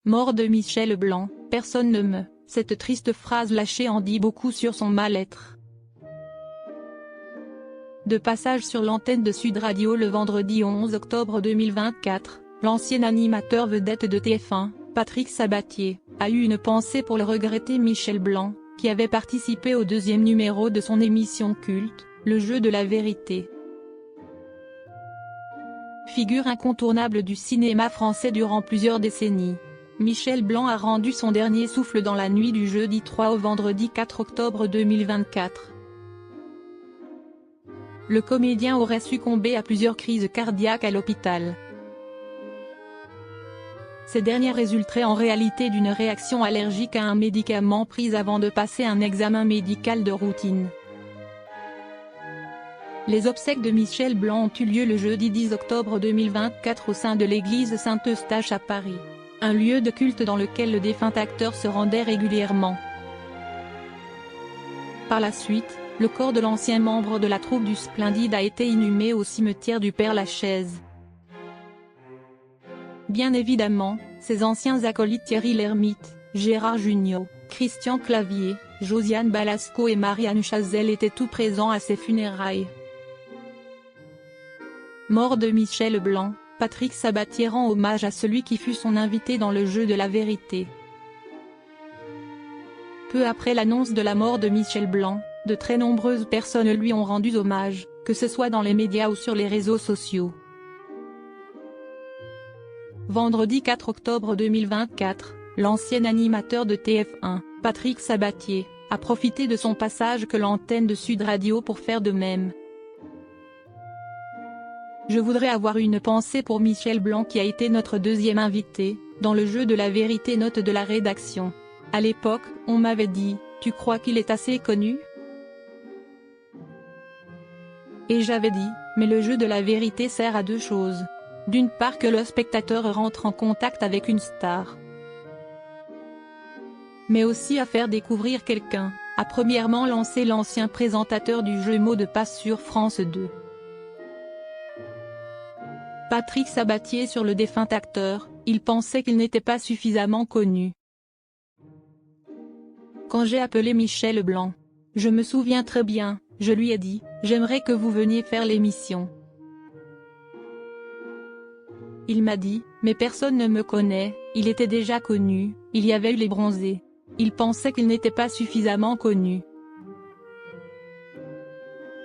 Mort de Michel Blanc, personne ne me... Cette triste phrase lâchée en dit beaucoup sur son mal-être. De passage sur l'antenne de Sud Radio le vendredi 11 octobre 2024, l'ancien animateur vedette de TF1, Patrick Sabatier, a eu une pensée pour le regretté Michel Blanc, qui avait participé au deuxième numéro de son émission culte, Le Jeu de la Vérité. Figure incontournable du cinéma français durant plusieurs décennies, Michel Blanc a rendu son dernier souffle dans la nuit du jeudi 3 au vendredi 4 octobre 2024. Le comédien aurait succombé à plusieurs crises cardiaques à l'hôpital. Ces dernières résulteraient en réalité d'une réaction allergique à un médicament pris avant de passer un examen médical de routine. Les obsèques de Michel Blanc ont eu lieu le jeudi 10 octobre 2024 au sein de l'église Saint-Eustache à Paris, un lieu de culte dans lequel le défunt acteur se rendait régulièrement. Par la suite, le corps de l'ancien membre de la troupe du Splendide a été inhumé au cimetière du Père-Lachaise. Bien évidemment, ses anciens acolytes Thierry Lhermitte, Gérard Jugnot, Christian Clavier, Josiane Balasco et Marianne Chazelle étaient tout présents à ses funérailles. Mort de Michel Blanc, Patrick Sabatier rend hommage à celui qui fut son invité dans Le Jeu de la Vérité. Peu après l'annonce de la mort de Michel Blanc, de très nombreuses personnes lui ont rendu hommage, que ce soit dans les médias ou sur les réseaux sociaux. Vendredi 4 octobre 2024, l'ancien animateur de TF1, Patrick Sabatier, a profité de son passage que l'antenne de Sud Radio pour faire de même. Je voudrais avoir une pensée pour Michel Blanc qui a été notre deuxième invité, dans Le Jeu de la Vérité. Note de la rédaction. À l'époque, on m'avait dit, tu crois qu'il est assez connu? Et j'avais dit, mais Le Jeu de la Vérité sert à deux choses. D'une part que le spectateur rentre en contact avec une star, mais aussi à faire découvrir quelqu'un, a premièrement lancé l'ancien présentateur du jeu Mot de passe sur France 2. Patrick Sabatier sur le défunt acteur, il pensait qu'il n'était pas suffisamment connu. Quand j'ai appelé Michel Blanc, je me souviens très bien, je lui ai dit, j'aimerais que vous veniez faire l'émission. Il m'a dit, mais personne ne me connaît, il était déjà connu, il y avait eu les bronzés. Il pensait qu'il n'était pas suffisamment connu.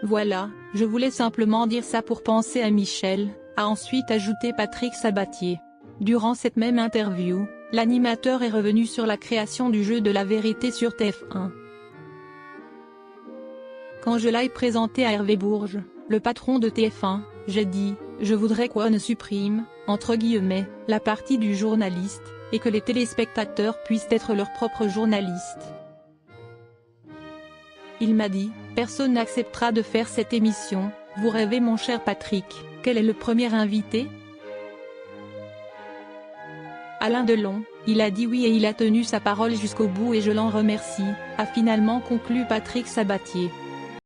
Voilà, je voulais simplement dire ça pour penser à Michel, a ensuite ajouté Patrick Sabatier. Durant cette même interview, l'animateur est revenu sur la création du Jeu de la Vérité sur TF1. Quand je l'ai présenté à Hervé Bourges, le patron de TF1, j'ai dit, je voudrais qu'on ne supprime, entre guillemets, la partie du journaliste, et que les téléspectateurs puissent être leurs propres journalistes. Il m'a dit, personne n'acceptera de faire cette émission, vous rêvez mon cher Patrick, quel est le premier invité? Alain Delon, il a dit oui et il a tenu sa parole jusqu'au bout et je l'en remercie, a finalement conclu Patrick Sabatier.